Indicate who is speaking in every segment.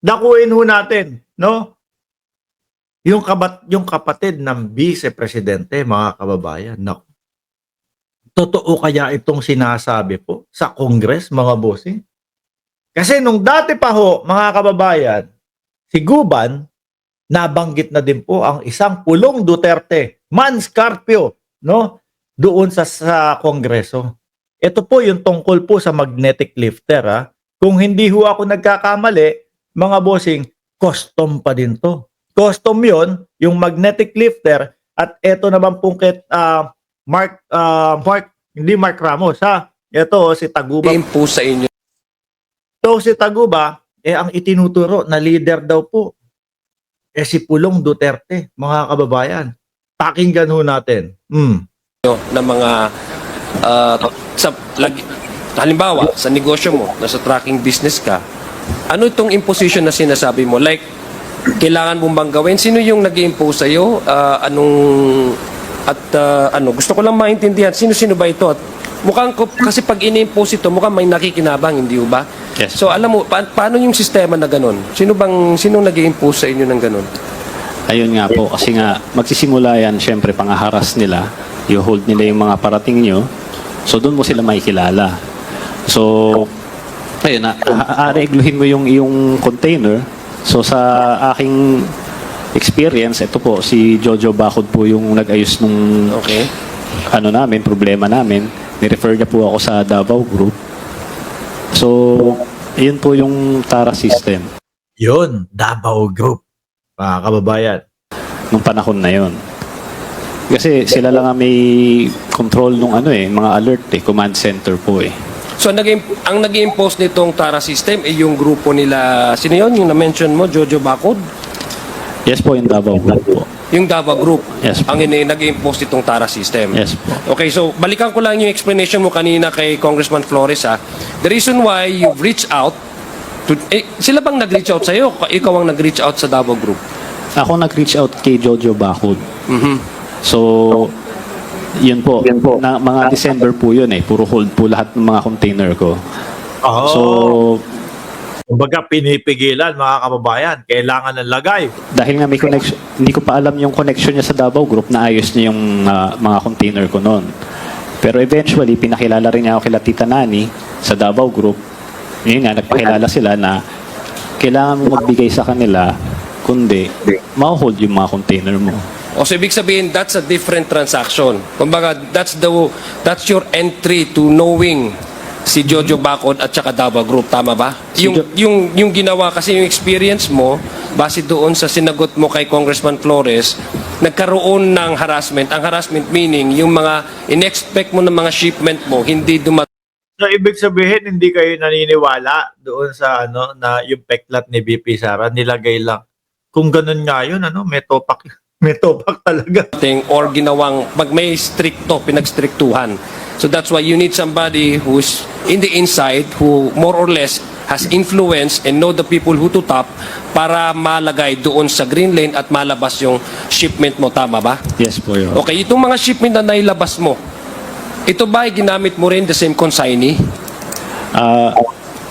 Speaker 1: dakuin ho natin, no? Yung kapatid ng Vice Presidente, mga kababayan, naku. Totoo kaya itong sinasabi po sa Congress, mga bossing? Kasi nung dati pa ho, mga kababayan, si Guban, nabanggit na din po ang isang Pulong Duterte, Manscarpio, no? Doon sa Kongreso. Ito po yung tungkol po sa magnetic lifter, ha? Kung hindi ho ako nagkakamali, mga bossing, custom pa din to. Custom yon, yung magnetic lifter, at ito naman pong hindi Mark Ramos, ha? Ito si Taguba.
Speaker 2: Po sa inyo.
Speaker 1: So si Taguba, ang itinuturo na leader daw po, si Pulong Duterte, mga kababayan. Pakinggan ho natin.
Speaker 2: Na mga halimbawa sa negosyo mo, nasa tracking business ka, ano itong imposition na sinasabi mo? Like, kailangan mong bang gawin? Sino yung nag-i-impose sa'yo? Gusto ko lang maintindihan, sino-sino ba ito? At mukhang, kasi pag ini-impose ito, mukhang may nakikinabang, hindi ba?
Speaker 3: Yes.
Speaker 2: So, alam mo, paano yung sistema na ganun? Sino nag-i-impose sa inyo ng ganun?
Speaker 3: Ayun nga po, kasi nga magsisimula yan, syempre pangaharas nila, i-hold nila yung mga parating nyo, so doon mo sila makikilala. So, ayun na, aregluhin mo yung iyong container. So sa aking experience, ito po, si Jojo Bacod po yung nag-ayos nung problema namin. Ni-refer niya po ako sa Davao Group. So, yun po yung Tara system.
Speaker 1: Yun, Davao Group, mga kababayan.
Speaker 3: Nung panahon na yun. Kasi sila lang ang may control nung mga alert command center po eh.
Speaker 2: So, ang nag-i-impose nitong Tara system ay yung grupo nila, sino yun? Yung na-mention mo, Jojo Bacod?
Speaker 3: Yes po, yung Davao Group po.
Speaker 2: Yung Davao Group,
Speaker 3: Yes po.
Speaker 2: ang nag-i-impose nitong Tara system.
Speaker 3: Yes po.
Speaker 2: Okay, so balikan ko lang yung explanation mo kanina kay Congressman Flores, ha. The reason why you've reached out to, sila bang nag-reach out sa'yo? Ikaw ang nag-reach out sa Davao Group?
Speaker 3: Ako nag-reach out kay Jojo Bacod. So, yun po. Na, mga December po yun eh. Puro hold po lahat ng mga container ko.
Speaker 1: Oh.
Speaker 3: So,
Speaker 1: kumbaga pinipigilan, mga kababayan. Kailangan ng lagay.
Speaker 3: dahil nga may connection, hindi ko pa alam yung connection niya sa Davao Group na ayos niya yung mga container ko noon. Pero eventually, pinakilala rin niya ako kila Tita Nani sa Davao Group. Yun nga, nagpakilala sila na kailangan mo magbigay sa kanila, kundi ma-hold yung mga container mo.
Speaker 2: O so, ibig sabihin, that's a different transaction. Kumbaga, that's your entry to knowing si Jojo Bacod at saka Davao Group, tama ba? Yung ginawa kasi yung experience mo, base doon sa sinagot mo kay Congressman Flores, nagkaroon ng harassment. Ang harassment meaning, yung mga in-expect mo ng mga shipment mo, hindi dumating.
Speaker 1: So, ibig sabihin, hindi kayo naniniwala doon sa na yung peklat ni BP Sara, nilagay lang. Kung ganun nga yun, may topak talaga.
Speaker 2: Or ginawang, pag may stricto, pinagstriktuhan. So that's why you need somebody who's in the inside, who more or less has influence and know the people who to tap para malagay doon sa green lane at malabas yung shipment mo, tama ba?
Speaker 3: Yes po yun.
Speaker 2: Okay, itong mga shipment na nailabas mo, ito ba ay ginamit mo rin the same consignee?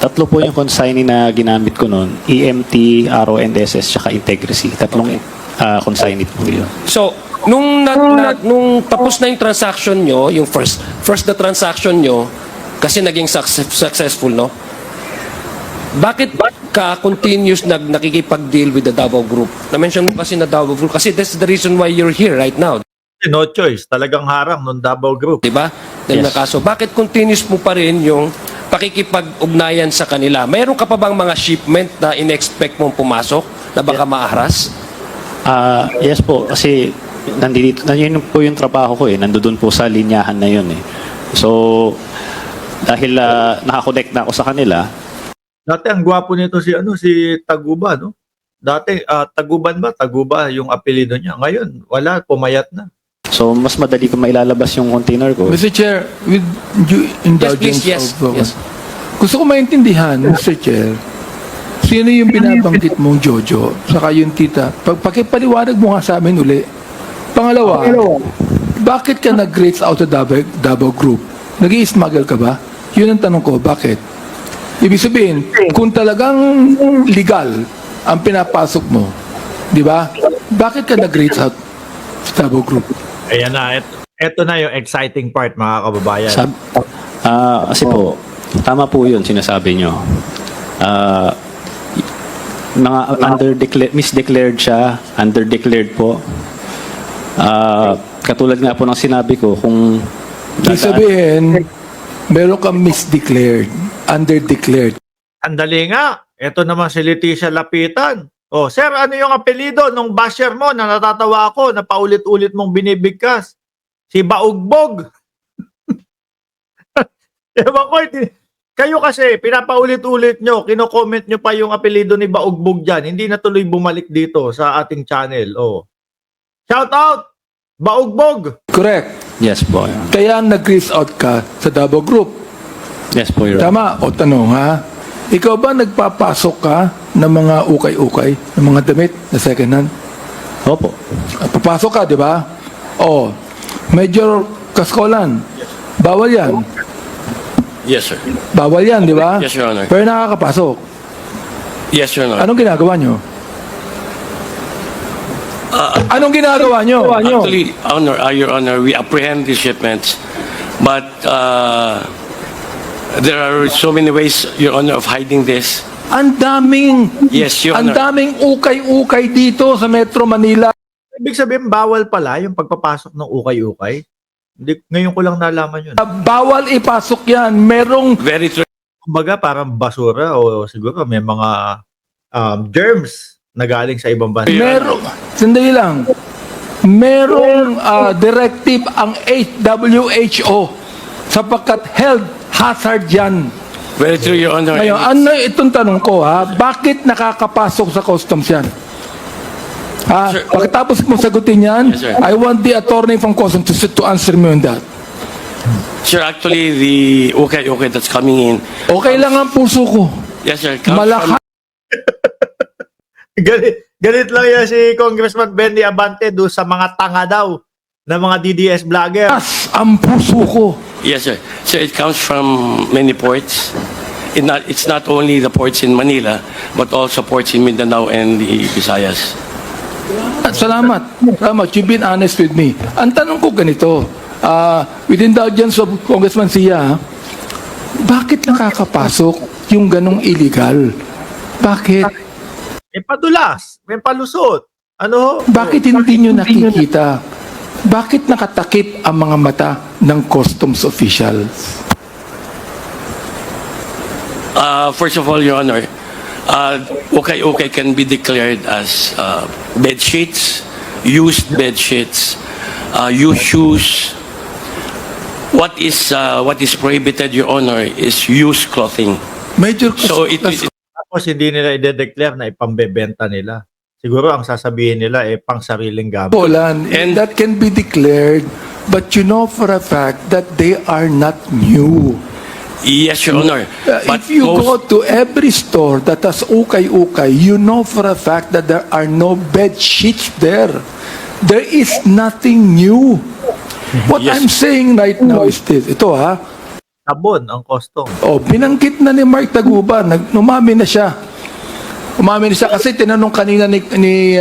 Speaker 3: Tatlo po yung consignee na ginamit ko noon. EMT, RONSS, tsaka Integrity. Tatlong consignee po yun.
Speaker 2: So, nung tapos na yung transaction nyo, yung first na transaction nyo, kasi naging successful, no? Bakit ka continuous nakikipag-deal with the Davao Group? Na-mention mo kasi na Davao Group, kasi that's the reason why you're here right now.
Speaker 1: No choice. Talagang harang ng Davao Group.
Speaker 2: Diba? Dahil na kaso, bakit continuous mo pa rin yung pakikipag-ugnayan sa kanila? Mayroon ka pa bang mga shipment na in-expect mong pumasok na baka maahras?
Speaker 3: Yes po, kasi nandiyan po yung trabaho ko eh. Nandoon po sa linyahan na yun eh. So, dahil nakakonect na ako sa kanila.
Speaker 1: Dati ang gwapo nito si Taguba, no? Dati Taguban ba? Taguba yung apelyido niya. Ngayon, wala, pumayat na.
Speaker 3: So, mas madali ko mailalabas yung container ko.
Speaker 4: Mr. Chair, with due indulgence
Speaker 2: Yes.
Speaker 4: gusto ko maintindihan, Mr. Chair, sino yung binabanggit mong Jojo, saka yung tita. Pakipaliwanag mo nga sa amin uli. Pangalawa, bakit ka nag-reach out to Davao Group? Nag-i-smuggle ka ba? Yun ang tanong ko, bakit? Ibig sabihin, kung talagang legal ang pinapasok mo, di ba? Bakit ka nag-reach out sa Davao Group?
Speaker 1: Ayan na, ito na yung exciting part, mga kababayan.
Speaker 3: Kasi po, tama po yun sinasabi nyo. Misdeclared siya, underdeclared po. Katulad nga po ng sinabi ko, kung
Speaker 4: Ibig sabihin, meron kang misdeclared, underdeclared.
Speaker 1: Andali nga, ito naman si Leticia Lapitan. Oh, sir, ano yung apelido nung basher mo na natatawa ako na paulit-ulit mong binibigkas? Si Baugbog. Ewan ko, kayo kasi, pinapaulit-ulit nyo, kino-comment nyo pa yung apelido ni Baugbog dyan. Hindi na tuloy bumalik dito sa ating channel. Oh. Shout out! Baugbog!
Speaker 4: Correct.
Speaker 3: yes po.
Speaker 4: Kaya nag-reach out ka sa Davao Group.
Speaker 3: Yes po, Your Honor.
Speaker 4: Tama? O tanong ha? Ikaw ba nagpapasok ka ng mga ukay-ukay, ng mga damit na second hand?
Speaker 3: Opo.
Speaker 4: Papasok ka, di ba? O, Major Kaskolan, bawal yan.
Speaker 2: Yes, sir.
Speaker 4: Bawal yan, di ba?
Speaker 2: Yes, Your Honor.
Speaker 4: Pero nakakapasok.
Speaker 2: Yes, Your Honor.
Speaker 4: Anong ginagawa nyo? Anong ginagawa nyo?
Speaker 2: Actually, Your Honor, we apprehend these shipments, but there are so many ways, Your Honor, of hiding this.
Speaker 4: Ang daming,
Speaker 2: Yes, Your
Speaker 4: ang
Speaker 2: Honor.
Speaker 4: daming ukay-ukay dito sa Metro Manila.
Speaker 1: Ibig sabihin, bawal pala yung pagpapasok ng ukay-ukay. Hindi, ngayon ko lang nalaman yun.
Speaker 4: Bawal ipasok yan. Merong
Speaker 2: Very true.
Speaker 1: Kumbaga, parang basura o siguro may mga germs na galing sa ibang bansa.
Speaker 4: sandali lang. Merong directive ang WHO sapagkat health hazard yan.
Speaker 2: Very true, Your Honor.
Speaker 4: Ngayon, ano itong tanong ko ha? Bakit nakakapasok sa customs yan? Ha?
Speaker 2: Sir,
Speaker 4: Pagkatapos mo sagutin yan,
Speaker 2: Yes, sir.
Speaker 4: I want the attorney from customs to answer me on that.
Speaker 2: Sir, actually, the okay that's coming in.
Speaker 4: Okay lang ang puso ko.
Speaker 2: Yes, sir. comes
Speaker 4: Malaki.
Speaker 1: Galit lang yan si Congressman Benny Abante doon sa mga tanga daw na mga DDS vlogger.
Speaker 4: Ang puso ko.
Speaker 2: Yes, sir. So it comes from many ports. It's not only the ports in Manila, but also ports in Mindanao and the Visayas.
Speaker 4: Salamat. Salamat. You've been honest with me. Ang tanong ko ganito, with indulgence of Congressman Sia, bakit nakakapasok yung ganong illegal? Bakit?
Speaker 1: May padulas, may palusot. Ano?
Speaker 4: Bakit hindi nyo nakikita? Bakit nakatakip ang mga mata ng customs officials?
Speaker 2: First of all, Your Honor, okay can be declared as bed sheets, used bed sheets, used shoes. What is prohibited, Your Honor, is used clothing.
Speaker 4: Major
Speaker 2: So it
Speaker 1: Tapos hindi nila i-declare na ipambebenta nila. Siguro ang sasabihin nila pang sariling gamit.
Speaker 4: Poland,
Speaker 2: And-
Speaker 4: that can be declared, but you know for a fact that they are not new.
Speaker 2: yes, Your Honor. But
Speaker 4: If you
Speaker 2: those-
Speaker 4: go to every store that has ukay-ukay, you know for a fact that there are no bed sheets there. There is nothing new. What
Speaker 2: Yes.
Speaker 4: I'm saying right now is this. Ito ha.
Speaker 1: Sabon ang custom.
Speaker 4: Oh, binanggit na ni Mark Taguba, umami na siya. Umami na siya kasi tinanong kanina ni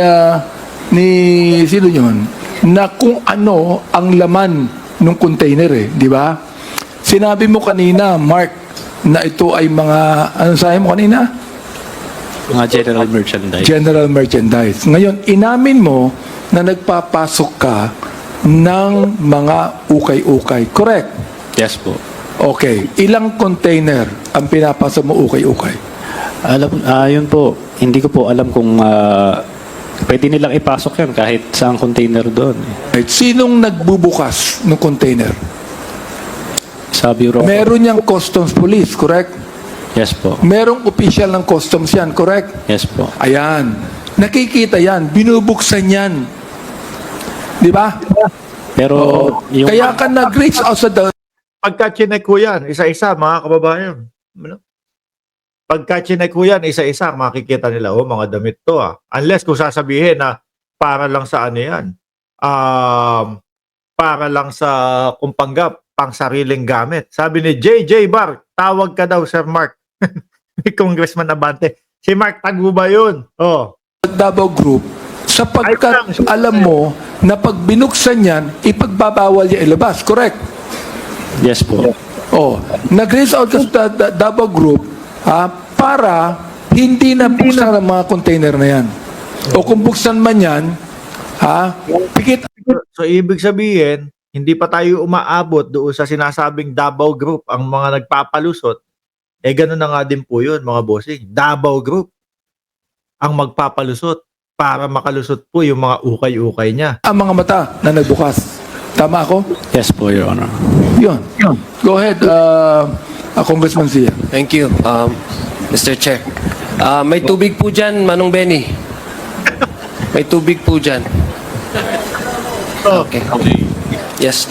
Speaker 4: sino yun, na kung ano ang laman ng container di ba? Sinabi mo kanina, Mark, na ito ay mga, ano sabi mo kanina?
Speaker 3: Mga general merchandise.
Speaker 4: General merchandise. Ngayon, inamin mo na nagpapasok ka ng mga ukay-ukay. Correct?
Speaker 3: Yes po.
Speaker 4: Okay. Ilang container ang pinapasok mo ukay-ukay?
Speaker 3: Yun po, hindi ko po alam kung pwede nilang ipasok yan kahit saang container doon.
Speaker 4: Right. Sinong nagbubukas ng container?
Speaker 3: Sa Bureau.
Speaker 4: Meron niyang customs police, correct?
Speaker 3: Yes po.
Speaker 4: Merong official ng customs yan, correct?
Speaker 3: Yes po.
Speaker 4: Ayan. Nakikita yan. Binubuksan yan. Di ba?
Speaker 3: Pero yung
Speaker 4: Kaya ka nag-reach out sa
Speaker 1: Pagka chinek ko yan, isa-isa, mga kababayan. Ano? Pagka chinek ko yan, isa-isa, makikita nila, oh, mga damit to ah. Unless kung sasabihin na para lang sa ano yan, para lang sa kumpanggap, pang sariling gamit. Sabi ni JJ Bar, tawag ka daw, Sir Mark. Congressman Abante. Si Mark Taguba yun. Oh.
Speaker 4: Davao Group sapagkat
Speaker 1: Ay,
Speaker 4: alam mo na pag binuksan yan, ipagbabawal niya ilabas. Correct?
Speaker 3: Yes po.
Speaker 4: Oh, nag-raise out ka sa Davao Group para hindi na buksan ang mga container na yan. O kung buksan man yan, pikit
Speaker 1: So, ibig sabihin, hindi pa tayo umaabot doon sa sinasabing Davao Group, ang mga nagpapalusot. Ganun na nga din po yun, mga bossing. Davao Group ang magpapalusot para makalusot po yung mga ukay-ukay niya.
Speaker 4: ang mga mata na nagbukas. Tama ako?
Speaker 3: Yes po, Your Honor.
Speaker 4: Yun. Go ahead, Congressman Zia.
Speaker 2: Thank you, Mr. Chair. May tubig po dyan, Manong Benny. May tubig po dyan. Okay. Yes.